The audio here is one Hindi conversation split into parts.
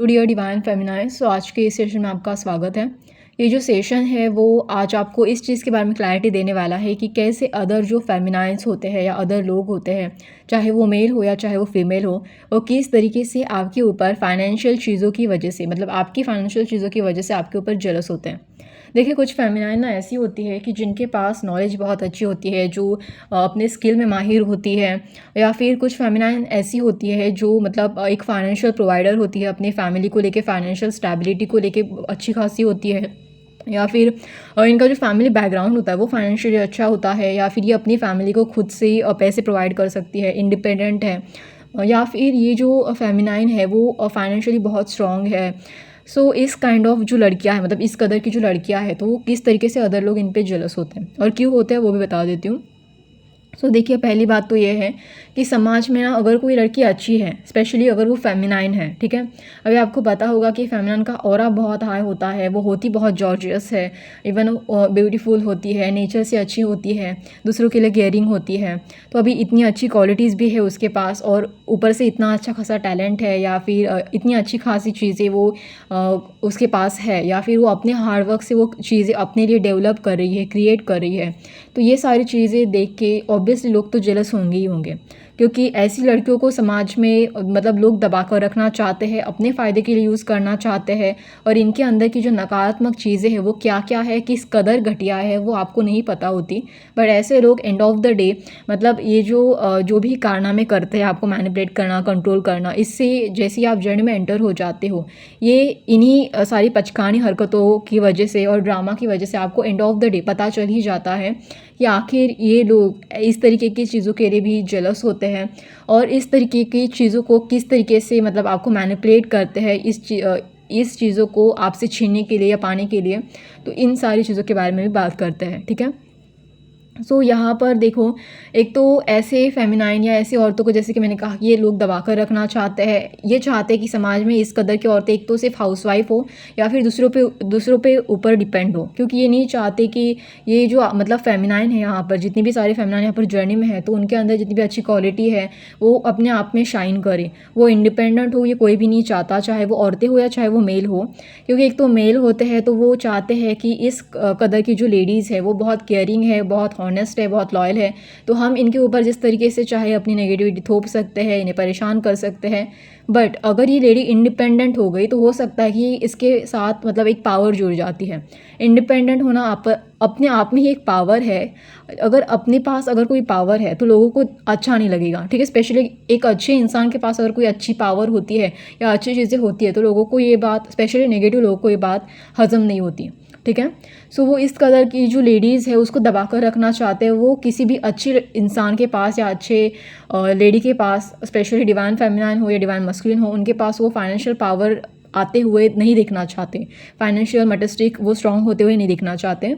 डियर डिवाइन फेमिनाइन, सो आज के इस सेशन में आपका स्वागत है। ये जो सेशन है वो आज आपको इस चीज़ के बारे में क्लैरिटी देने वाला है कि कैसे अदर जो फेमिनाइंस होते हैं या अदर लोग होते हैं, चाहे वो मेल हो या चाहे वो फीमेल हो, वो किस तरीके से आपके ऊपर फाइनेंशियल चीज़ों की वजह से, मतलब आपकी फाइनेंशियल चीज़ों की वजह से आपके ऊपर जेलस होते हैं। देखिए, कुछ फेमिनाइन ना ऐसी होती है कि जिनके पास नॉलेज बहुत अच्छी होती है, जो अपने स्किल में माहिर होती है, या फिर कुछ फेमिनाइन ऐसी होती है जो मतलब एक फाइनेंशियल प्रोवाइडर होती है, अपनी फैमिली को लेके फाइनेंशियल स्टेबिलिटी को लेके अच्छी खासी होती है, या फिर इनका जो फैमिली बैकग्राउंड होता है वो फाइनेंशियली अच्छा होता है, या फिर ये अपनी फैमिली को खुद से पैसे प्रोवाइड कर सकती है, इंडिपेंडेंट है, या फिर ये जो फेमिनाइन है वो फाइनेंशियली बहुत स्ट्रॉन्ग है। सो इस काइंड ऑफ जो लड़कियां हैं, मतलब इस कदर की जो लड़कियां हैं, तो वो किस तरीके से अदर लोग इन पे जेलस होते हैं और क्यों होते हैं वो भी बता देती हूँ। सो देखिए, पहली बात तो ये है कि समाज में ना अगर कोई लड़की अच्छी है, स्पेशली अगर वो फेमिनाइन है, ठीक है। अभी आपको पता होगा कि फेमिनाइन का ऑरा बहुत हाई होता है, वो होती बहुत जॉर्जियस है, इवन ब्यूटीफुल होती है, नेचर से अच्छी होती है, दूसरों के लिए केयरिंग होती है। तो अभी इतनी अच्छी क्वालिटीज़ भी है उसके पास, और ऊपर से इतना अच्छा खासा टैलेंट है, या फिर इतनी अच्छी खासी चीज़ें वो उसके पास है, या फिर वो अपने हार्ड वर्क से वो चीज़ें अपने लिए डेवलप कर रही है, क्रिएट कर रही है। तो ये सारी चीज़ें देख के ऑब्वियसली लोग तो जेलस होंगे ही होंगे, क्योंकि ऐसी लड़कियों को समाज में मतलब लोग दबा कर रखना चाहते हैं, अपने फ़ायदे के लिए यूज़ करना चाहते हैं, और इनके अंदर की जो नकारात्मक चीज़ें हैं वो क्या क्या है, किस कदर घटिया है, वो आपको नहीं पता होती। बट ऐसे लोग एंड ऑफ द डे मतलब ये जो भी कारनामे करते हैं, आपको मैनिपुलेट करना, कंट्रोल करना, इससे जैसे ही आप जर्नी में एंटर हो जाते हो, ये इन्हीं सारी पचकानी हरकतों की वजह से और ड्रामा की वजह से आपको एंड ऑफ द डे पता चल ही जाता है कि आखिर ये लोग इस तरीके की चीज़ों के लिए भी जेलस होते हैं, और इस तरीके की चीज़ों को किस तरीके से मतलब आपको मैनिपुलेट करते हैं इस चीज़ों को आपसे छीनने के लिए या पाने के लिए। तो इन सारी चीज़ों के बारे में भी बात करते हैं, ठीक है। सो यहाँ पर देखो, एक तो ऐसे फेमिनाइन या ऐसी औरतों को, जैसे कि मैंने कहा, ये लोग दबा कर रखना चाहते हैं। ये चाहते हैं कि समाज में इस कदर की औरतें एक तो सिर्फ हाउसवाइफ हो, या फिर दूसरों पे ऊपर डिपेंड हो, क्योंकि ये नहीं चाहते कि ये जो मतलब फेमिनाइन है, यहाँ पर जितनी भी सारी फेमिनाइन यहाँ पर जर्नी में है, तो उनके अंदर जितनी भी अच्छी क्वालिटी है वो अपने आप में शाइन करे, वो इंडिपेंडेंट हो। ये कोई भी नहीं चाहता, चाहे वो औरतें हो या चाहे वो मेल हो, क्योंकि एक तो मेल होते हैं तो वो चाहते हैं कि इस कदर की जो लेडीज़ है वो बहुत केयरिंग है, बहुत हॉनेस्ट है, बहुत लॉयल है, तो हम इनके ऊपर जिस तरीके से चाहे अपनी नेगेटिविटी थोप सकते हैं, इन्हें परेशान कर सकते हैं। बट अगर ये लेडी इंडिपेंडेंट हो गई तो हो सकता है कि इसके साथ मतलब एक पावर जुड़ जाती है। इंडिपेंडेंट होना अपने आप में ही एक पावर है। अगर अपने पास अगर कोई पावर है तो लोगों को अच्छा नहीं लगेगा, ठीक है। स्पेशली एक अच्छे इंसान के पास अगर कोई अच्छी पावर होती है या अच्छी चीज़ें होती है, तो लोगों को ये बात, स्पेशली नेगेटिव लोगों को ये बात हजम नहीं होती, ठीक है। सो वो इस कदर की जो लेडीज़ है उसको दबा कर रखना चाहते हैं। वो किसी भी अच्छे इंसान के पास या अच्छे लेडी के पास, स्पेशली डिवाइन फेमिनाइन हो या डिवाइन मस्कुलिन हो, उनके पास वो फाइनेंशियल पावर आते हुए नहीं देखना चाहते, फाइनेंशियल मैटेस्टिक वो स्ट्रांग होते हुए नहीं देखना चाहते।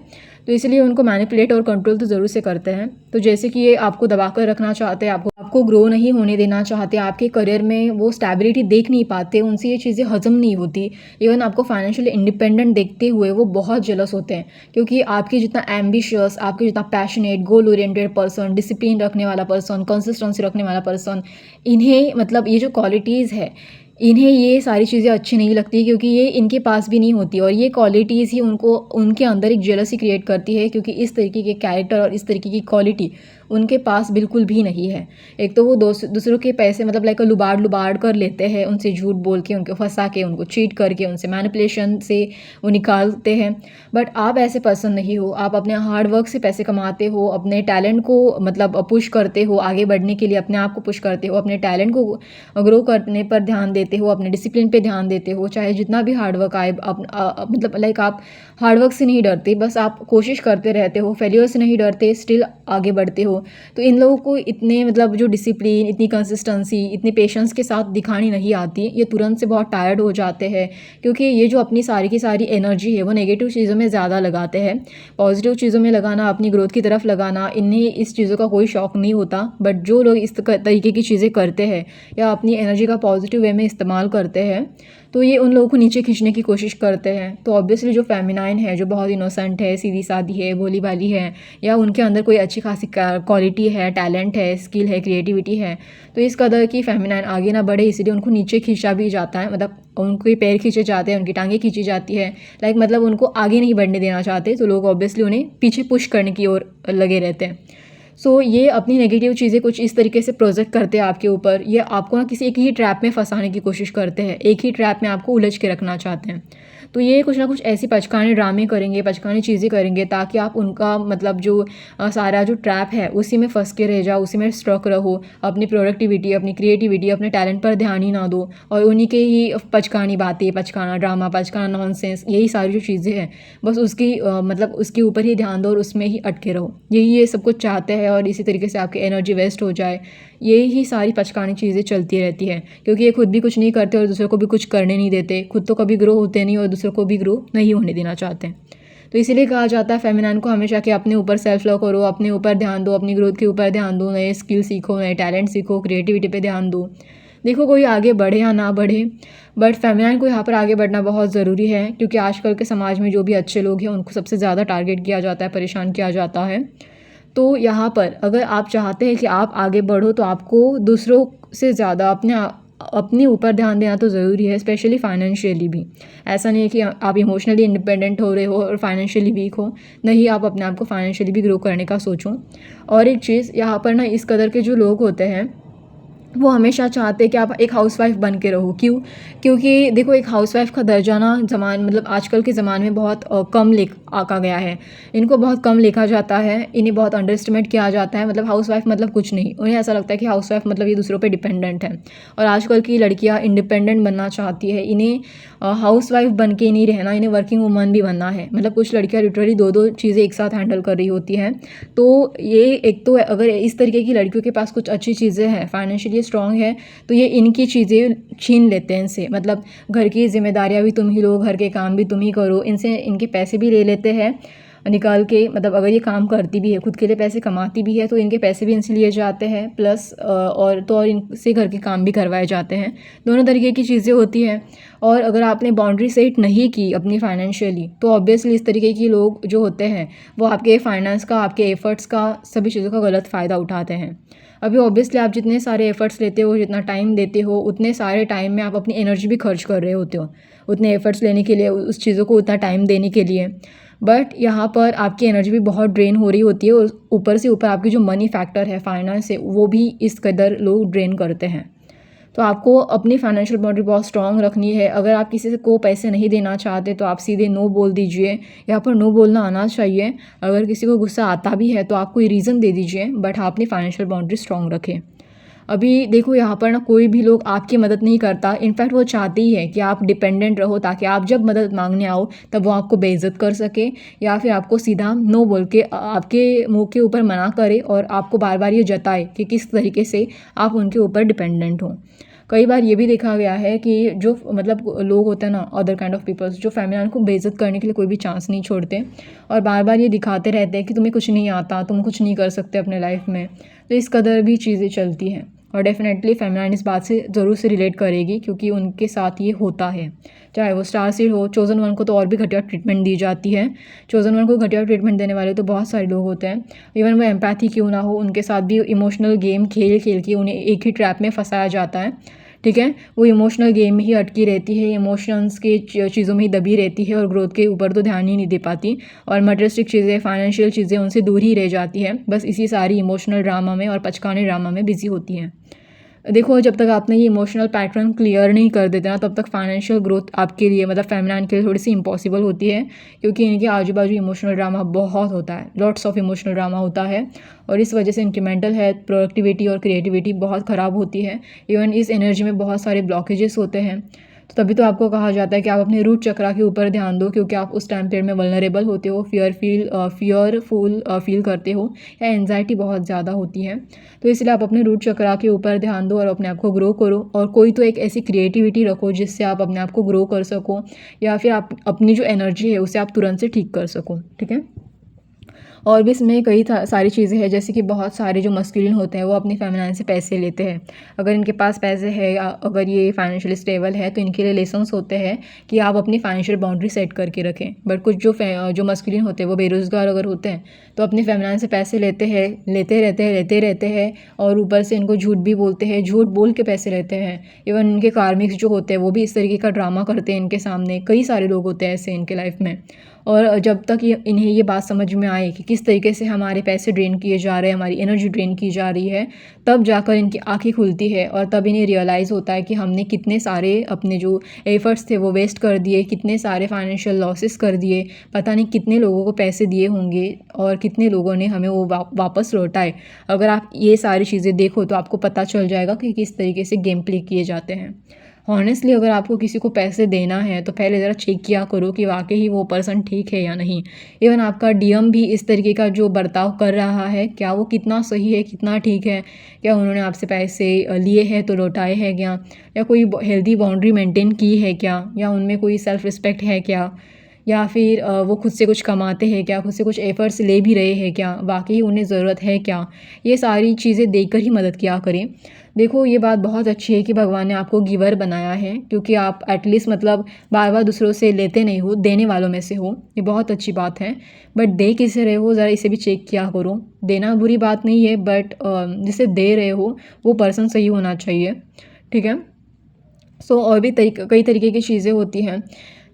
तो इसलिए उनको मैनिपुलेट और कंट्रोल तो ज़रूर से करते हैं। तो जैसे कि ये आपको दबा कर रखना चाहते हैं, आपको ग्रो नहीं होने देना चाहते, आपके करियर में वो स्टेबिलिटी देख नहीं पाते, उनसे ये चीज़ें हजम नहीं होती। इवन आपको फाइनेंशियली इंडिपेंडेंट देखते हुए वो बहुत जेलस होते हैं, क्योंकि आपके जितना एम्बिशियस, आपके जितना passionate, goal oriented person, discipline रखने वाला पर्सन, कंसिस्टेंसी रखने वाला पर्सन, इन्हें मतलब ये जो क्वालिटीज़ है, इन्हें ये सारी चीज़ें अच्छी नहीं लगती, क्योंकि ये इनके पास भी नहीं होती, और ये क्वालिटीज़ ही उनको उनके अंदर एक जेलसी क्रिएट करती है, क्योंकि इस तरीके के कैरेक्टर और इस तरीके की क्वालिटी उनके पास बिल्कुल भी नहीं है। एक तो वो दूसरों के पैसे मतलब लाइक लुबाड़ कर लेते हैं, उनसे झूठ बोल के, उनको फंसा के, उनको चीट करके, उनसे मैनिपुलेशन से वो निकालते हैं। बट आप ऐसे पर्सन नहीं हो। आप अपने हार्ड वर्क से पैसे कमाते हो, अपने टैलेंट को मतलब पुश करते हो, आगे बढ़ने के लिए अपने आप को पुश करते हो, अपने टैलेंट को ग्रो करने पर ध्यान देते हो, अपने डिसिप्लिन पे ध्यान देते हो, चाहे जितना भी हार्ड वर्क आए। मतलब लाइक आप हार्ड वर्क से नहीं डरते, बस आप कोशिश करते रहते हो, फेलियर से नहीं डरते, स्टिल आगे बढ़ते हो। तो इन लोगों को इतने मतलब जो डिसिप्लिन, इतनी कंसिस्टेंसी, इतनी पेशेंस के साथ दिखानी नहीं आती। ये तुरंत से बहुत टायर्ड हो जाते हैं, क्योंकि ये जो अपनी सारी की सारी एनर्जी है वो नेगेटिव चीज़ों में ज़्यादा लगाते हैं। पॉजिटिव चीज़ों में लगाना, अपनी ग्रोथ की तरफ लगाना, इन्हें इस चीज़ों का कोई शौक नहीं होता। बट जो लोग इस तरीके की चीज़ें करते हैं या अपनी एनर्जी का पॉजिटिव वे में इस्तेमाल करते हैं, तो ये उन लोगों को नीचे खींचने की कोशिश करते हैं। तो ऑब्वियसली जो फेमिनाइन है, जो बहुत इनोसेंट है, सीधी सादी है, भोली भाली है, या उनके अंदर कोई अच्छी खासी क्वालिटी है, टैलेंट है, स्किल है, क्रिएटिविटी है, तो इस कदर की फेमिनाइन आगे ना बढ़े, इसलिए उनको नीचे खींचा भी जाता है। मतलब उनके पैर खींचे जाते हैं, उनकी टांगें खींची जाती है, मतलब उनको आगे नहीं बढ़ने देना चाहते, तो लोग ऑब्वियसली उन्हें पीछे पुश करने की ओर लगे रहते हैं। सो ये अपनी नेगेटिव चीज़ें कुछ इस तरीके से प्रोजेक्ट करते हैं आपके ऊपर। ये आपको ना किसी एक ही ट्रैप में फंसाने की कोशिश करते हैं, एक ही ट्रैप में आपको उलझ के रखना चाहते हैं। तो ये कुछ ना कुछ ऐसी पचकाने ड्रामे करेंगे, पचकाने चीज़ें करेंगे, ताकि आप उनका मतलब जो सारा जो ट्रैप है उसी में फंस के रह जाओ, उसी में स्ट्रक रहो, अपनी प्रोडक्टिविटी, अपनी क्रिएटिविटी, अपने टैलेंट पर ध्यान ही ना दो, और उन्हीं के ही पचकानी बातें, पचकाना ड्रामा, पचकाना नॉनसेंस, यही सारी जो चीज़ें हैं बस उसकी मतलब उसके ऊपर ही ध्यान दो और उसमें ही अटके रहो। यही ये सब कुछ चाहते हैं, और इसी तरीके से आपकी एनर्जी वेस्ट हो जाए, यही सारी पचकानी चीज़ें चलती रहती है, क्योंकि ये खुद भी कुछ नहीं करते और दूसरों को भी कुछ करने नहीं देते, खुद तो कभी ग्रो होते नहीं और दूसरों को भी ग्रो नहीं होने देना चाहते हैं। तो इसीलिए कहा जाता है फेमिनाइन को हमेशा कि अपने ऊपर सेल्फ लव करो, अपने ऊपर ध्यान दो, अपनी ग्रोथ के ऊपर ध्यान दो, नए स्किल सीखो, नए टैलेंट सीखो, क्रिएटिविटी पे ध्यान दो। देखो कोई आगे बढ़े या ना बढ़े, बट फेमिनाइन को यहाँ पर आगे बढ़ना बहुत ज़रूरी है, क्योंकि आजकल के समाज में जो भी अच्छे लोग हैं उनको सबसे ज़्यादा टारगेट किया जाता है, परेशान किया जाता है। तो यहाँ पर अगर आप चाहते हैं कि आप आगे बढ़ो, तो आपको दूसरों से ज़्यादा अपने ऊपर ध्यान देना तो ज़रूरी है, स्पेशली फाइनेंशियली भी। ऐसा नहीं है कि आप इमोशनली इंडिपेंडेंट हो रहे हो और फाइनेंशियली वीक हो, नहीं, आप अपने आप को फाइनेंशियली भी ग्रो करने का सोचो। और एक चीज़ यहाँ पर ना, इस कदर के जो लोग होते हैं वो हमेशा चाहते हैं कि आप एक हाउसवाइफ़ बन के रहो। क्यों? क्योंकि देखो एक हाउसवाइफ़ का दर्जा ना मतलब आजकल के ज़माने में बहुत कम आका गया है। इनको बहुत कम लिखा जाता है, इन्हें बहुत अंडर एस्टिमेट किया जाता है। मतलब हाउसवाइफ़ मतलब कुछ नहीं, उन्हें ऐसा लगता है कि हाउसवाइफ़ मतलब ये दूसरों पे डिपेंडेंट है। और आजकल की लड़कियाँ इंडिपेंडेंट बनना चाहती है, इन्हें हाउसवाइफ़ बन के नहीं रहना, इन्हें वर्किंग वूमन भी बनना है। मतलब कुछ लड़कियाँ लिटरली 2-2 चीज़ें एक साथ हैंडल कर रही होती हैं। तो ये एक तो अगर इस तरीके की लड़कियों के पास कुछ अच्छी चीज़ें हैं, फाइनेंशियली स्ट्रॉन्ग है, तो ये इनकी चीज़ें छीन लेते हैं इनसे। मतलब घर की ज़िम्मेदारियाँ भी तुम ही लो, घर के काम भी तुम ही करो, इनसे इनके पैसे भी ले लेते हैं निकाल के। मतलब अगर ये काम करती भी है, खुद के लिए पैसे कमाती भी है, तो इनके पैसे भी इनसे लिए जाते हैं, प्लस और इनसे घर के काम भी करवाए जाते हैं। दोनों तरीके की चीज़ें होती हैं। और अगर आपने बाउंड्री सेट नहीं की अपनी फाइनेंशियली, तो ऑब्वियसली इस तरीके के लोग जो होते हैं वो आपके फाइनेंस का, आपके एफ़र्ट्स का, सभी चीज़ों का गलत फ़ायदा उठाते हैं। अभी ऑब्वियसली आप जितने सारे एफ़र्ट्स लेते हो, जितना टाइम देते हो, उतने सारे टाइम में आप अपनी एनर्जी भी खर्च कर रहे होते हो, उतने एफ़र्ट्स लेने के लिए, उस चीज़ों को उतना टाइम देने के लिए। बट यहाँ पर आपकी एनर्जी भी बहुत ड्रेन हो रही होती है, और ऊपर से ऊपर आपकी जो मनी फैक्टर है, फाइनेंस है, वो भी इस कदर लोग ड्रेन करते हैं। तो आपको अपनी फाइनेंशियल बाउंड्री बहुत स्ट्रॉन्ग रखनी है। अगर आप किसी को पैसे नहीं देना चाहते, तो आप सीधे नो बोल दीजिए। यहाँ पर नो बोलना आना चाहिए। अगर किसी को गुस्सा आता भी है तो आप कोई रीज़न दे दीजिए, बट आप अपनी फाइनेंशियल बाउंड्री स्ट्रॉन्ग रखें। अभी देखो यहाँ पर ना कोई भी लोग आपकी मदद नहीं करता, इनफैक्ट वो चाहते ही है कि आप डिपेंडेंट रहो, ताकि आप जब मदद मांगने आओ तब वो आपको बेइज्जत कर सके, या फिर आपको सीधा नो बोल के आपके मुंह के ऊपर मना करे, और आपको बार बार ये जताए कि किस तरीके से आप उनके ऊपर डिपेंडेंट हो। कई बार ये भी देखा गया है कि जो मतलब लोग होते हैं ना, अदर काइंड ऑफ पीपल्स, जो फेमिनाइन को बेइज्जत करने के लिए कोई भी चांस नहीं छोड़ते, और बार बार ये दिखाते रहते हैं कि तुम्हें कुछ नहीं आता, तुम कुछ नहीं कर सकते अपने लाइफ में। तो इस कदर भी चीज़ें चलती हैं, और डेफिनेटली फेमिनाइन इस बात से ज़रूर से रिलेट करेगी, क्योंकि उनके साथ ये होता है। चाहे वो स्टार सीड हो, चोज़न वन को तो और भी घटिया ट्रीटमेंट दी जाती है। चोज़न वन को घटिया ट्रीटमेंट देने वाले तो बहुत सारे लोग होते हैं। इवन वो एम्पैथी क्यों ना हो, उनके साथ भी इमोशनल गेम खेल खेल के उन्हें एक ही ट्रैप में फंसाया जाता है। ठीक है, वो इमोशनल गेम में ही अटकी रहती है, इमोशंस के चीज़ों में ही दबी रहती है, और ग्रोथ के ऊपर तो ध्यान ही नहीं दे पाती, और मटेरियलिस्टिक चीज़ें, फाइनेंशियल चीज़ें उनसे दूर ही रह जाती है, बस इसी सारी इमोशनल ड्रामा में और पचकाने ड्रामा में बिजी होती हैं। देखो जब तक आपने ये इमोशनल पैटर्न क्लियर नहीं कर देते ना, तब तक फाइनेंशियल ग्रोथ आपके लिए, मतलब फेमिनाइन के लिए, थोड़ी सी इम्पॉसिबल होती है, क्योंकि इनके आजू बाजू इमोशनल ड्रामा बहुत होता है, लॉट्स ऑफ इमोशनल ड्रामा होता है, और इस वजह से इनकी मेंटल हेल्थ, प्रोडक्टिविटी और क्रिएटिविटी बहुत ख़राब होती है। इवन इस एनर्जी में बहुत सारे ब्लॉकेजेस होते हैं। तो तभी तो आपको कहा जाता है कि आप अपने रूट चक्रा के ऊपर ध्यान दो, क्योंकि आप उस टाइम पीरियड में वल्नरेबल होते हो, फियरफुल फील करते हो, या एंजाइटी बहुत ज़्यादा होती है। तो इसलिए आप अपने रूट चक्रा के ऊपर ध्यान दो और अपने आप को ग्रो करो, और कोई तो एक ऐसी क्रिएटिविटी रखो जिससे आप अपने आप को ग्रो कर सको, या फिर आप अपनी जो एनर्जी है उसे आप तुरंत से ठीक कर सको। ठीक है, और भी इसमें कई सारी चीज़ें हैं, जैसे कि बहुत सारे जो मस्कुलिन होते हैं वो अपनी फेमिनाइन से पैसे लेते हैं। अगर इनके पास पैसे है या अगर ये फाइनेंशियली स्टेबल है तो इनके लिए लेसन्स होते हैं कि आप अपनी फाइनेंशियल बाउंड्री सेट करके रखें। बट कुछ जो मस्कुलिन होते हैं वो बेरोज़गार अगर होते हैं तो अपनी फेमिनाइन से पैसे लेते रहते हैं और ऊपर से इनको झूठ भी बोलते हैं, झूठ बोल के पैसे लेते हैं। इवन इनके कार्मिक्स जो होते हैं वो भी इस तरीके का ड्रामा करते हैं इनके सामने। कई सारे लोग होते हैं ऐसे इनके लाइफ में। और जब तक इन्हें ये बात समझ में आए कि किस तरीके से हमारे पैसे ड्रेन किए जा रहे हैं, हमारी एनर्जी ड्रेन की जा रही है, तब जाकर इनकी आँखें खुलती है और तब इन्हें रियलाइज़ होता है कि हमने कितने सारे अपने जो एफ़र्ट्स थे वो वेस्ट कर दिए, कितने सारे फाइनेंशियल लॉसेस कर दिए, पता नहीं कितने लोगों को पैसे दिए होंगे और कितने लोगों ने हमें वो वापस लौटाए। अगर आप ये सारी चीज़ें देखो तो आपको पता चल जाएगा कि किस तरीके से गेम प्ले किए जाते हैं। हॉनेस्टली अगर आपको किसी को पैसे देना है तो पहले ज़रा चेक किया करो कि वाकई ही वो पर्सन ठीक है या नहीं। इवन आपका डीएम भी इस तरीके का जो बर्ताव कर रहा है, क्या वो कितना सही है, कितना ठीक है, क्या उन्होंने आपसे पैसे लिए हैं तो लौटाए हैं क्या, या कोई हेल्दी बाउंड्री मेंटेन की है क्या, या उनमें कोई सेल्फ़ रिस्पेक्ट है क्या, या फिर वो खुद से कुछ कमाते हैं क्या, खुद से कुछ एफ़र्ट्स ले भी रहे हैं क्या, वाकई उन्हें ज़रूरत है क्या। ये सारी चीज़ें देखकर ही मदद किया करें। देखो ये बात बहुत अच्छी है कि भगवान ने आपको गिवर बनाया है, क्योंकि आप एटलीस्ट मतलब बार बार दूसरों से लेते नहीं हो, देने वालों में से हो। ये बहुत अच्छी बात है। बट दे किसे रहे हो ज़रा इसे भी चेक किया करो। देना बुरी बात नहीं है, बट जिसे दे रहे हो वो पर्सन सही होना चाहिए, ठीक है। और भी कई तरीके की चीज़ें होती हैं,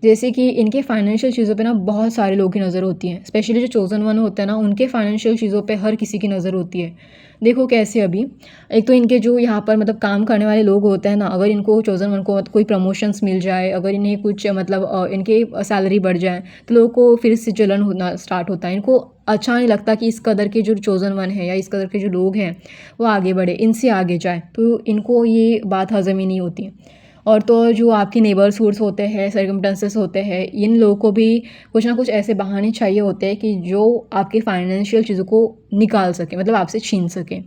जैसे कि इनके फाइनेंशियल चीज़ों पे ना बहुत सारे लोगों की नज़र होती है। स्पेशली जो चोज़न वन होता है ना, उनके फाइनेंशियल चीज़ों पे हर किसी की नज़र होती है। देखो कैसे, अभी एक तो इनके जो यहाँ पर मतलब काम करने वाले लोग होते हैं ना, अगर इनको चोज़न वन को कोई प्रमोशंस मिल जाए, अगर इन्हें कुछ मतलब इनके सैलरी बढ़ जाए तो लोगों को फिर से जलन होना स्टार्ट होता है। इनको अच्छा नहीं लगता कि इस कदर के जो चोज़न वन है या इस कदर के जो लोग हैं वो आगे बढ़े, इनसे आगे जाए, तो इनको ये बात हज़म ही नहीं होती। और तो जो आपके नेबर्सहुड्स होते हैं, सर्कमस्टेंसेस होते हैं, इन लोगों को भी कुछ ना कुछ ऐसे बहाने चाहिए होते हैं कि जो आपके फाइनेंशियल चीज़ों को निकाल सकें, मतलब आपसे छीन सकें।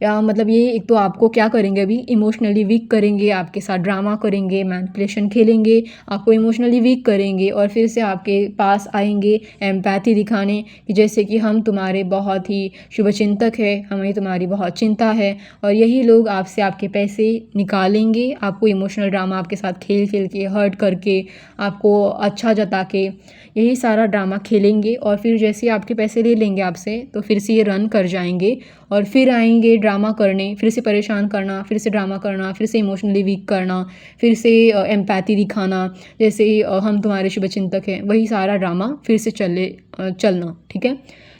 या मतलब ये एक तो आपको क्या करेंगे, अभी इमोशनली वीक करेंगे, आपके साथ ड्रामा करेंगे, मैनिपुलेशन खेलेंगे, आपको इमोशनली वीक करेंगे और फिर से आपके पास आएंगे एम्पैथी दिखाने कि जैसे कि हम तुम्हारे बहुत ही शुभचिंतक है, हमें तुम्हारी बहुत चिंता है। और यही लोग आपसे आपके पैसे निकालेंगे, आपको इमोशनल ड्रामा आपके साथ खेल खेल के, हर्ट करके, आपको अच्छा जता के यही सारा ड्रामा खेलेंगे। और फिर जैसे ही आपके पैसे ले लेंगे आपसे तो फिर से ये रन कर जाएंगे और फिर आएंगे ड्रामा करने, फिर से परेशान करना, फिर से ड्रामा करना, फिर से इमोशनली वीक करना, फिर से एम्पैथी दिखाना, जैसे हम तुम्हारे शुभचिंतक हैं, वही सारा ड्रामा फिर से चलना, ठीक है।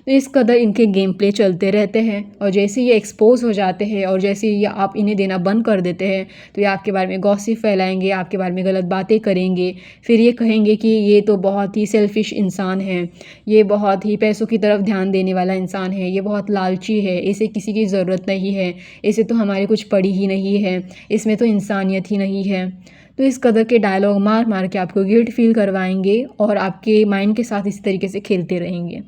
तो इस कदर इनके गेम प्ले चलते रहते हैं और जैसे ये एक्सपोज हो जाते हैं और जैसे ये आप इन्हें देना बंद कर देते हैं तो ये आपके बारे में गॉसिप फैलाएंगे, आपके बारे में गलत बातें करेंगे। फिर ये कहेंगे कि ये तो बहुत ही सेल्फिश इंसान है, ये बहुत ही पैसों की तरफ ध्यान देने वाला इंसान है, ये बहुत लालची है, इसे किसी की ज़रूरत नहीं है, इसे तो हमारी कुछ पड़ी ही नहीं है, इसमें तो इंसानियत ही नहीं है। तो इस कदर के डायलॉग मार मार के आपको गिल्ट फील करवाएंगे और आपके माइंड के साथ इसी तरीके से खेलते रहेंगे।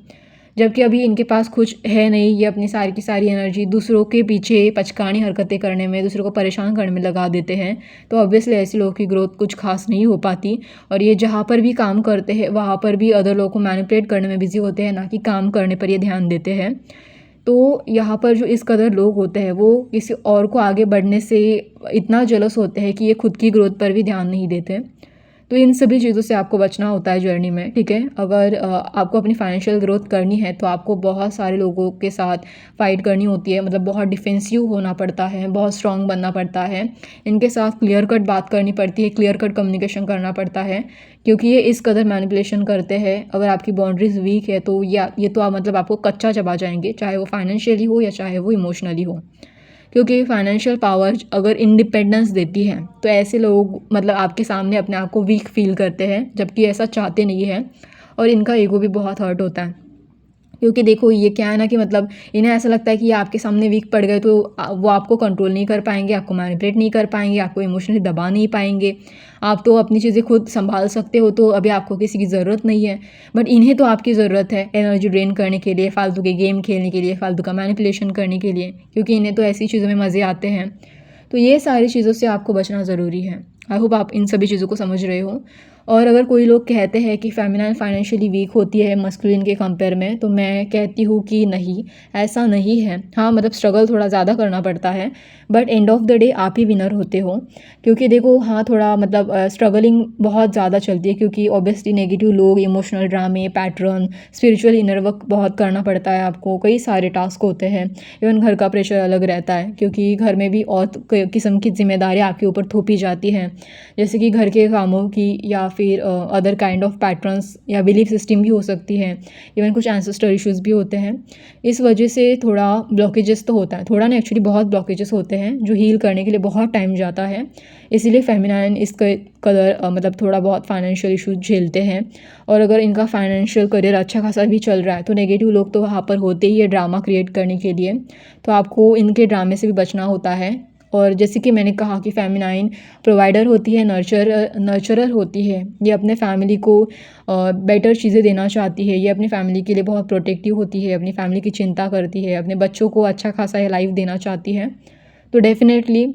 जबकि अभी इनके पास कुछ है नहीं, ये अपनी सारी की सारी एनर्जी दूसरों के पीछे पचकानी हरकतें करने में, दूसरों को परेशान करने में लगा देते हैं। तो ऑब्वियसली ऐसे लोगों की ग्रोथ कुछ खास नहीं हो पाती और ये जहाँ पर भी काम करते हैं वहाँ पर भी अदर लोगों को मैनिपुलेट करने में बिजी होते हैं, ना कि काम करने पर ये ध्यान देते हैं। तो यहाँ पर जो इस कदर लोग होते हैं वो किसी और को आगे बढ़ने से इतना जेलस होते हैं कि ये खुद की ग्रोथ पर भी ध्यान नहीं देते। तो इन सभी चीज़ों से आपको बचना होता है जर्नी में, ठीक है। अगर आपको अपनी फाइनेंशियल ग्रोथ करनी है तो आपको बहुत सारे लोगों के साथ फ़ाइट करनी होती है, मतलब बहुत डिफेंसिव होना पड़ता है, बहुत स्ट्रॉन्ग बनना पड़ता है, इनके साथ क्लियर कट बात करनी पड़ती है, क्लियर कट कम्युनिकेशन करना पड़ता है, क्योंकि ये इस कदर मैनिपुलेशन करते हैं। अगर आपकी बाउंड्रीज वीक है तो ये तो मतलब आपको कच्चा चबा जाएंगे, चाहे वो फाइनेंशियली हो या चाहे वो इमोशनली हो। क्योंकि फाइनेंशियल पावर अगर इंडिपेंडेंस देती है तो ऐसे लोग मतलब आपके सामने अपने आप को वीक फील करते हैं, जबकि ऐसा चाहते नहीं है और इनका ईगो भी बहुत हर्ट होता है। क्योंकि देखो ये क्या है ना कि मतलब इन्हें ऐसा लगता है कि ये आपके सामने वीक पड़ गए तो वो आपको कंट्रोल नहीं कर पाएंगे, आपको मैनिपुलेट नहीं कर पाएंगे, आपको इमोशनली दबा नहीं पाएंगे। आप तो अपनी चीज़ें खुद संभाल सकते हो, तो अभी आपको किसी की ज़रूरत नहीं है। बट इन्हें तो आपकी ज़रूरत है एनर्जी ड्रेन करने के लिए, फालतू के गेम खेलने के लिए, फालतू का मैनिपुलेशन करने के लिए, क्योंकि इन्हें तो ऐसी चीज़ों में मज़े आते हैं। तो ये सारी चीज़ों से आपको बचना ज़रूरी है। आई होप आप इन सभी चीज़ों को समझ रहे हो। और अगर कोई लोग कहते हैं कि फेमिनाइन फाइनेंशियली वीक होती है मस्कुलिन के कंपेयर में, तो मैं कहती हूँ कि नहीं, ऐसा नहीं है। हाँ, मतलब स्ट्रगल थोड़ा ज़्यादा करना पड़ता है, but end of the day आप ही विनर होते हो। क्योंकि देखो, हाँ, थोड़ा मतलब स्ट्रगलिंग बहुत ज़्यादा चलती है, क्योंकि ऑब्वियसली नेगेटिव लोग, इमोशनल ड्रामे, पैटर्न, स्पिरिचुअल इनर वर्क बहुत करना पड़ता है आपको, कई सारे टास्क होते हैं। इवन घर का प्रेशर अलग रहता है, क्योंकि घर में भी और किस्म की जिम्मेदारी आपके ऊपर थोपी जाती हैं, जैसे कि घर के कामों की, या फिर अदर काइंड ऑफ पैटर्न्स या बिलीफ सिस्टम भी हो सकती है। इवन कुछ एंसेस्टर इश्यूज़ भी होते हैं। इस वजह से थोड़ा ब्लॉकेजेस तो होता है, थोड़ा नहीं, एक्चुअली बहुत ब्लॉकेजेस होते हैं जो हील करने के लिए बहुत टाइम जाता है। इसीलिए फेमिनाइन इस कदर मतलब थोड़ा बहुत फाइनेंशियल इशूज झेलते हैं। और अगर इनका फाइनेंशियल करियर अच्छा खासा भी चल रहा है, तो नेगेटिव लोग तो वहाँ पर होते ही है ड्रामा क्रिएट करने के लिए। तो आपको इनके ड्रामे से भी बचना होता है। और जैसे कि मैंने कहा कि फेमिनाइन प्रोवाइडर होती है, नर्चरर होती है। ये अपने फैमिली को बेटर चीज़ें देना चाहती है। ये अपनी फैमिली के लिए बहुत प्रोटेक्टिव होती है, अपनी फैमिली की चिंता करती है, अपने बच्चों को अच्छा खासा लाइफ देना चाहती है। तो डेफिनेटली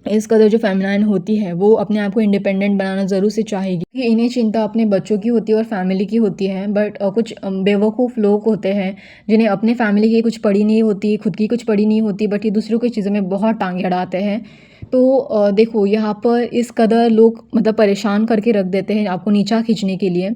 इस कदर जो फेमिनाइन होती है, वो अपने आप को इंडिपेंडेंट बनाना ज़रूर से चाहेगी कि इन्हें चिंता अपने बच्चों की होती है और फैमिली की होती है। बट कुछ बेवकूफ़ लोग होते हैं जिन्हें अपने फैमिली की कुछ पड़ी नहीं होती, खुद की कुछ पड़ी नहीं होती, बट ये दूसरों की चीज़ों में बहुत टांगे अड़ाते हैं। तो देखो, यहाँ पर इस कदर लोग मतलब परेशान करके रख देते हैं आपको नीचा खींचने के लिए,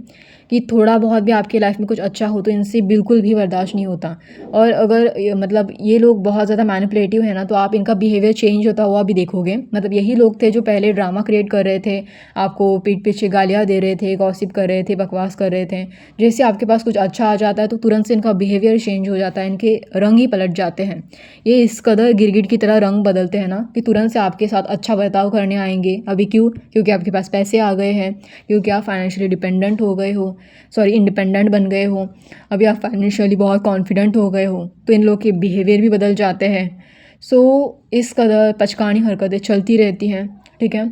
कि थोड़ा बहुत भी आपकी लाइफ में कुछ अच्छा हो तो इनसे बिल्कुल भी बर्दाश्त नहीं होता। और अगर मतलब ये लोग बहुत ज़्यादा मैनिपुलेटिव है ना, तो आप इनका बिहेवियर चेंज होता हुआ भी देखोगे। मतलब यही लोग थे जो पहले ड्रामा क्रिएट कर रहे थे, आपको पीठ पीछे गालियाँ दे रहे थे, गॉसिप कर रहे थे, बकवास कर रहे थे। जैसे आपके पास कुछ अच्छा आ जाता है तो तुरंत से इनका बिहेवियर चेंज हो जाता है, इनके रंग ही पलट जाते हैं। ये इस कदर गिरगिट की तरह रंग बदलते हैं ना, कि तुरंत से आपके साथ अच्छा बर्ताव करने आएंगे। अभी क्यों? क्योंकि आपके पास पैसे आ गए हैं, क्योंकि आप फाइनेंशियली डिपेंडेंट हो गए हो, सॉरी, इंडिपेंडेंट बन गए हो, अभी आप फाइनेंशियली बहुत कॉन्फिडेंट हो गए हो, तो इन लोग के बिहेवियर भी बदल जाते हैं। सो इस कदर पचकानी हरकतें चलती रहती हैं, ठीक है।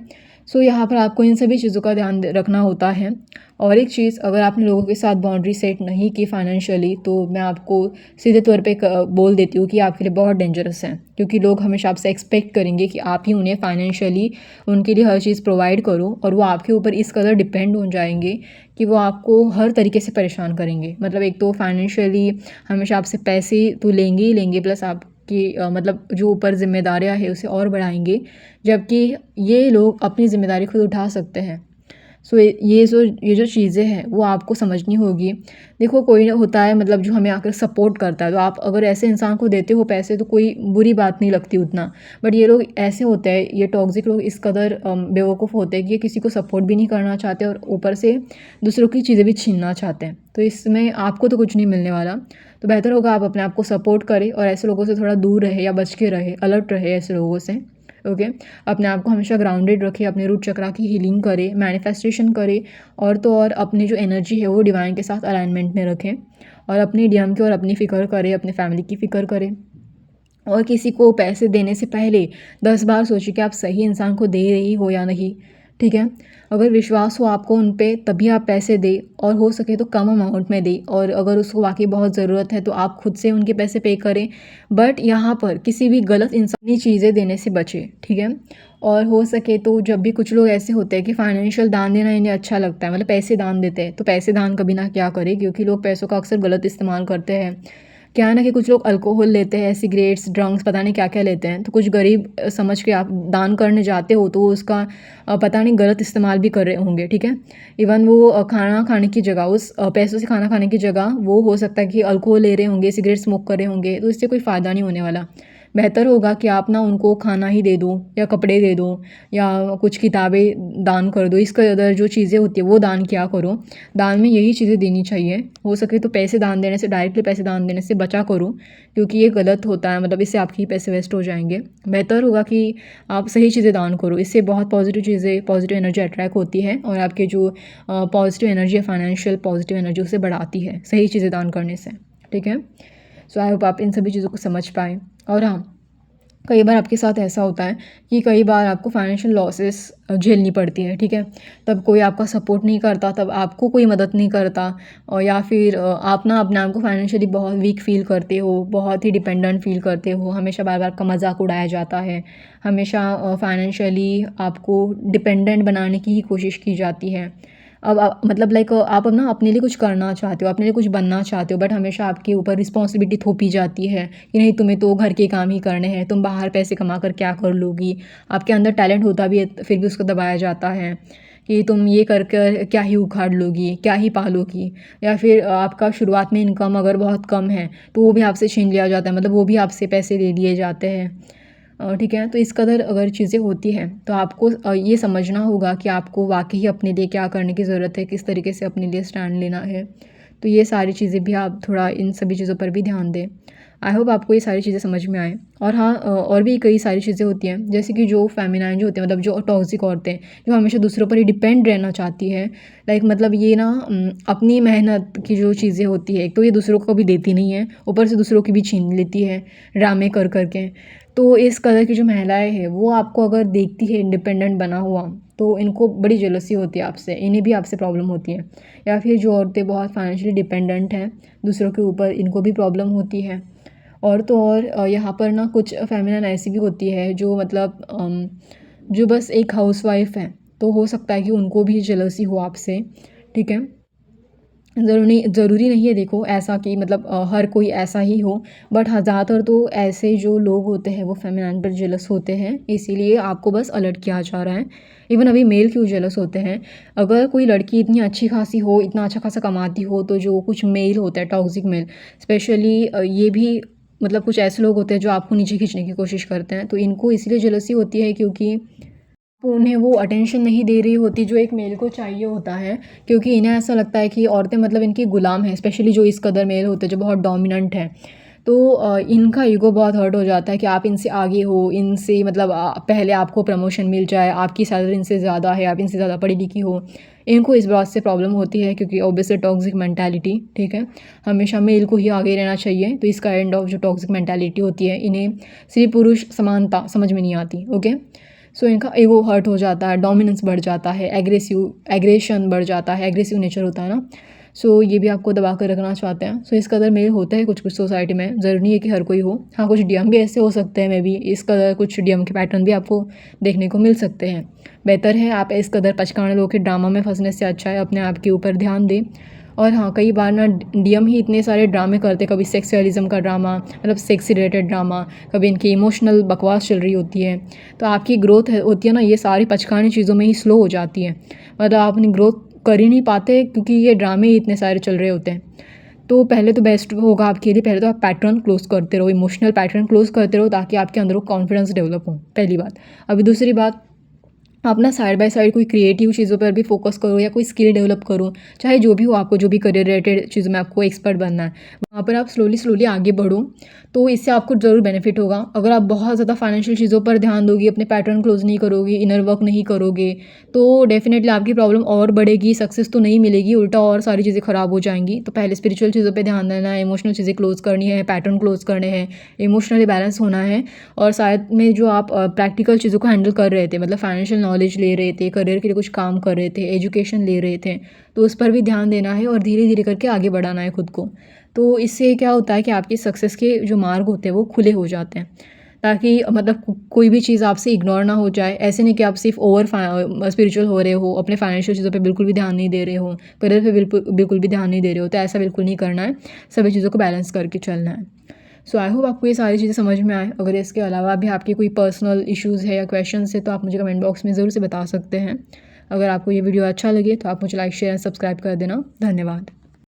सो यहाँ पर आपको इन सभी चीज़ों का ध्यान रखना होता है। और एक चीज़, अगर आपने लोगों के साथ बाउंड्री सेट नहीं की फाइनेंशियली, तो मैं आपको सीधे तौर पे बोल देती हूँ कि आपके लिए बहुत डेंजरस है। क्योंकि लोग हमेशा आपसे एक्सपेक्ट करेंगे कि आप ही उन्हें फाइनेंशियली उनके लिए हर चीज़ प्रोवाइड करो, और वो आपके ऊपर इस कदर डिपेंड हो जाएंगे कि वो आपको हर तरीके से परेशान करेंगे। मतलब एक तो फाइनेंशियली हमेशा आपसे पैसे तो लेंगे ही लेंगे, प्लस आपकी मतलब जो ऊपर जिम्मेदारियाँ है उसे और बढ़ाएंगे, जबकि ये लोग अपनी ज़िम्मेदारी खुद उठा सकते हैं। सो ये जो चीज़ें हैं वो आपको समझनी होगी। देखो, कोई ना होता है मतलब जो हमें आकर सपोर्ट करता है, तो आप अगर ऐसे इंसान को देते हो पैसे तो कोई बुरी बात नहीं लगती उतना। बट ये लोग ऐसे होते हैं, ये टॉक्सिक लोग इस कदर बेवकूफ़ होते हैं कि ये किसी को सपोर्ट भी नहीं करना चाहते और ऊपर से दूसरों की चीज़ें भी छीनना चाहते हैं। तो इसमें आपको तो कुछ नहीं मिलने वाला। तो बेहतर होगा आप अपने आप को सपोर्ट करें और ऐसे लोगों से थोड़ा दूर रहे या बच के रहे, अलर्ट रहे ऐसे लोगों से। ओके। अपने आप को हमेशा ग्राउंडेड रखें, अपने रूट चक्रा की हीलिंग करें, मैनिफेस्टेशन करें, और तो और अपनी जो एनर्जी है वो डिवाइन के साथ अलाइनमेंट में रखें, और अपनी डीएम की और अपनी फ़िक्र करें, अपने फैमिली की फ़िक्र करें। और किसी को पैसे देने से पहले 10 बार सोचिए कि आप सही इंसान को दे रही हो या नहीं, ठीक है। अगर विश्वास हो आपको उन पे, तभी आप पैसे दें, और हो सके तो कम अमाउंट में दें, और अगर उसको वाकई बहुत ज़रूरत है तो आप खुद से उनके पैसे पे करें। बट यहाँ पर किसी भी गलत इंसानी चीज़ें देने से बचें, ठीक है। और हो सके तो जब भी कुछ लोग ऐसे होते हैं कि फाइनेंशियल दान देना इन्हें अच्छा लगता है, मतलब पैसे दान देते हैं, तो पैसे दान कभी ना क्या करें, क्योंकि लोग पैसों का अक्सर गलत इस्तेमाल करते हैं। क्या है ना कि कुछ लोग अल्कोहल लेते हैं, सिगरेट्स, ड्रग्स, पता नहीं क्या क्या लेते हैं, तो कुछ गरीब समझ के आप दान करने जाते हो तो उसका पता नहीं गलत इस्तेमाल भी कर रहे होंगे, ठीक है। इवन वो खाना खाने की जगह, उस पैसों से खाना खाने की जगह वो हो सकता है कि अल्कोहल ले रहे होंगे, सिगरेट स्मोक कर रहे होंगे, तो इससे कोई फ़ायदा नहीं होने वाला। बेहतर होगा कि आप ना उनको खाना ही दे दो, या कपड़े दे दो, या कुछ किताबें दान कर दो। इसके अदर जो चीज़ें होती है वो दान किया करो। दान में यही चीज़ें देनी चाहिए। हो सके तो पैसे दान देने से, डायरेक्टली पैसे दान देने से बचा करो, क्योंकि ये गलत होता है, मतलब इससे आपके ही पैसे वेस्ट हो जाएंगे। बेहतर होगा कि आप सही चीज़ें दान करो, इससे बहुत पॉजिटिव चीज़ें, पॉजिटिव एनर्जी अट्रैक्ट होती है, और आपके जो पॉजिटिव एनर्जी है, फाइनेंशियल पॉजिटिव एनर्जी, उसे बढ़ाती है सही चीज़ें दान करने से, ठीक है। सो आई होप आप इन सभी चीज़ों को समझ पाएँ। और हाँ, कई बार आपके साथ ऐसा होता है कि कई बार आपको फाइनेंशियल लॉसेस झेलनी पड़ती है, ठीक है? तब कोई आपका सपोर्ट नहीं करता, तब आपको कोई मदद नहीं करता, और या फिर आप ना अपने आप को फाइनेंशियली बहुत वीक फ़ील करते हो, बहुत ही डिपेंडेंट फ़ील करते हो, हमेशा बार-बार आपका मज़ाक उड़ाया जाता है, हमेशा फाइनेंशियली आपको डिपेंडेंट बनाने की ही कोशिश की जाती है। अब आप मतलब लाइक आप अब ना अपने लिए कुछ करना चाहते हो, अपने लिए कुछ बनना चाहते हो, बट हमेशा आपके ऊपर रिस्पॉन्सिबिलिटी थोपी जाती है कि नहीं, तुम्हें तो घर के काम ही करने हैं, तुम बाहर पैसे कमा कर क्या कर लोगी। आपके अंदर टैलेंट होता भी है फिर भी उसको दबाया जाता है कि तुम ये कर कर क्या ही उखाड़ लोगी, क्या ही पालोगी। या फिर आपका शुरुआत में इनकम अगर बहुत कम है तो वो भी आपसे छीन लिया जाता है, मतलब वो भी आपसे पैसे ले लिए जाते हैं। ठीक है, तो इस कदर अगर चीज़ें होती हैं तो आपको ये समझना होगा कि आपको वाक़ई अपने लिए क्या करने की ज़रूरत है, किस तरीके से अपने लिए स्टैंड लेना है। तो ये सारी चीज़ें भी आप थोड़ा इन सभी चीज़ों पर भी ध्यान दें। आई होप आपको ये सारी चीज़ें समझ में आएँ। और हाँ, और भी कई सारी चीज़ें होती हैं, जैसे कि जो फेमिनाइन जो होते हैं, मतलब जो टॉक्सिक औरतें जो हमेशा दूसरों पर ही डिपेंड रहना चाहती है। लाइक मतलब ये ना अपनी मेहनत की जो चीज़ें होती है, एक तो ये दूसरों को भी देती नहीं है, ऊपर से दूसरों की भी छीन लेती है ड्रामे कर कर के। तो इस कदर की जो महिलाएँ हैं वो आपको अगर देखती है इंडिपेंडेंट बना हुआ, तो इनको बड़ी जेलसी होती है आपसे, इन्हें भी आपसे प्रॉब्लम होती है। या फिर जो औरतें बहुत फाइनेंशियली डिपेंडेंट हैं दूसरों के ऊपर, इनको भी प्रॉब्लम होती है। और तो और यहाँ पर ना कुछ फेमिनिन ऐसी भी होती है जो मतलब जो बस एक हाउसवाइफ़ है, तो हो सकता है कि उनको भी जेलसी हो आपसे, ठीक है? ज़रूरी नहीं है देखो ऐसा कि मतलब हर कोई ऐसा ही हो, बट हाँ, ज़्यादातर तो ऐसे जो लोग होते हैं वो फेमिनाइन पर जेलस होते हैं, इसीलिए आपको बस अलर्ट किया जा रहा है। इवन अभी मेल क्यों जेलस होते हैं, अगर कोई लड़की इतनी अच्छी खासी हो, इतना अच्छा खासा कमाती हो, तो जो कुछ मेल होता है टॉक्सिक मेल स्पेशली, ये भी मतलब कुछ ऐसे लोग होते हैं जो आपको नीचे खींचने की कोशिश करते हैं, तो इनको इसलिए जेलसी होती है क्योंकि उन्हें वो अटेंशन नहीं दे रही होती जो एक मेल को चाहिए होता है, क्योंकि इन्हें ऐसा लगता है कि औरतें मतलब इनकी गुलाम हैं, स्पेशली जो इस कदर मेल होते हैं जो बहुत डोमिनेंट हैं। तो इनका ईगो बहुत हर्ट हो जाता है कि आप इनसे आगे हो, इनसे मतलब पहले आपको प्रमोशन मिल जाए, आपकी सैलरी इनसे ज़्यादा है, आप इनसे ज़्यादा पढ़ी लिखी हो। इनको इस बात से प्रॉब्लम होती है क्योंकि ऑब्वियसली टॉक्सिक मेंटालिटी, ठीक है, हमेशा मेल को ही आगे रहना चाहिए। तो इस काइंड ऑफ जो टॉक्सिक मेंटालिटी होती है, इन्हें स्त्री पुरुष समानता समझ में नहीं आती। ओके, सो इनका ईगो हर्ट हो जाता है, डोमिनेंस बढ़ जाता है, एग्रेशन बढ़ जाता है, एग्रेसिव नेचर होता है ना। सो ये भी आपको दबा कर रखना चाहते हैं। सो इस कदर मेल होता है कुछ कुछ सोसाइटी में, ज़रूरी नहीं है कि हर कोई हो। हाँ, कुछ डीएम भी ऐसे हो सकते हैं, मे बी इस कदर कुछ डीएम के पैटर्न भी आपको देखने को मिल सकते हैं। बेहतर है आप इस कदर पचकाने लोगों के ड्रामा में फंसने से अच्छा है अपने आप के ऊपर ध्यान दें। और हाँ, कई बार ना डीएम ही इतने सारे ड्रामे करते हैं, कभी सेक्सुअलिज्म का ड्रामा, मतलब सेक्स से रिलेटेड ड्रामा, कभी इनकी इमोशनल बकवास चल रही होती है, तो आपकी ग्रोथ होती है ना, ये सारी पचकानी चीज़ों में ही स्लो हो जाती है, मतलब आप अपनी ग्रोथ कर ही नहीं पाते क्योंकि ये ड्रामे ही इतने सारे चल रहे होते हैं। तो पहले तो बेस्ट होगा आपके लिए, पहले तो आप पैटर्न क्लोज करते रहो, इमोशनल पैटर्न क्लोज करते रहो, ताकि आपके अंदर वो कॉन्फिडेंस डेवलप हो, पहली बात। अभी दूसरी बात, आप ना साइड बाय साइड कोई क्रिएटिव चीज़ों पर भी फोकस करो या कोई स्किल डेवलप करो, चाहे जो भी हो, आपको जो भी करियर रिलेटेड चीज़ों में आपको एक्सपर्ट बनना है, वहाँ पर आप स्लोली स्लोली आगे बढ़ो, तो इससे आपको ज़रूर बेनिफिट होगा। अगर आप बहुत ज़्यादा फाइनेंशियल चीज़ों पर ध्यान दोगे, अपने पैटर्न क्लोज नहीं करोगे, इनर वर्क नहीं करोगे, तो डेफिनेटली आपकी प्रॉब्लम और बढ़ेगी, सक्सेस तो नहीं मिलेगी, उल्टा और सारी चीज़ें ख़राब हो जाएंगी। तो पहले स्पिरिचुअल चीज़ों पर ध्यान देना है, इमोशनल चीज़ें क्लोज करनी है, पैटर्न क्लोज करने हैं, इमोशनली बैलेंस होना है, और साथ में जो आप प्रैक्टिकल चीज़ों को हैंडल कर रहे थे, मतलब फाइनेंशियल नॉलेज ले रहे थे, करियर के लिए कुछ काम कर रहे थे, एजुकेशन ले रहे थे, तो उस पर भी ध्यान देना है और धीरे धीरे करके आगे बढ़ाना है खुद को। तो इससे क्या होता है कि आपकी सक्सेस के जो मार्ग होते हैं वो खुले हो जाते हैं, ताकि मतलब कोई भी चीज़ आपसे इग्नोर ना हो जाए। ऐसे नहीं कि आप सिर्फ ओवर स्पिरिचुअल हो रहे हो, अपने फाइनेंशियल चीज़ों पे बिल्कुल भी ध्यान नहीं दे रहे हो, करियर पे बिल्कुल बिल्कुल भी ध्यान नहीं दे रहे हो, तो ऐसा बिल्कुल नहीं करना है, सभी चीज़ों को बैलेंस करके चलना है। सो आई होप आपको ये सारी चीज़ें समझ में आए। अगर इसके अलावा भी आपके कोई पर्सनल इश्यूज़ है या क्वेश्चंस है तो आप मुझे कमेंट बॉक्स में ज़रूर से बता सकते हैं। अगर आपको ये वीडियो अच्छा लगे तो आप मुझे लाइक शेयर एंड सब्सक्राइब कर देना। धन्यवाद।